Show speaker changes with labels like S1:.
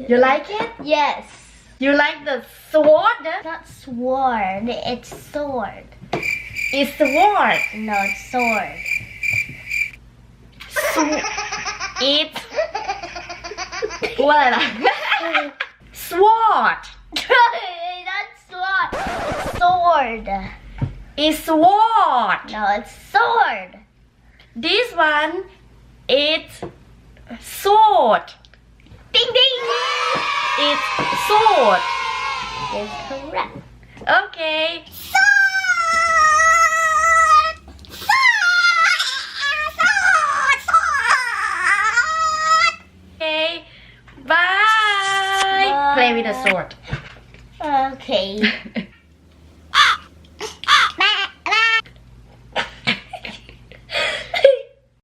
S1: You like it?
S2: Yes.
S1: You like the sword?
S2: Not sword. It's sword.
S1: It's sword.
S2: No, it's sword.
S1: It's พูดอะไรล่ะ Sword.
S2: Not sword. It's sword.
S1: It's sword.
S2: No, it's sword.
S1: This one is sword.
S2: Ding ding.
S1: It's sword.
S2: Is correct.
S1: Okay. Okay. Bye. Play with the sword.
S2: Okay.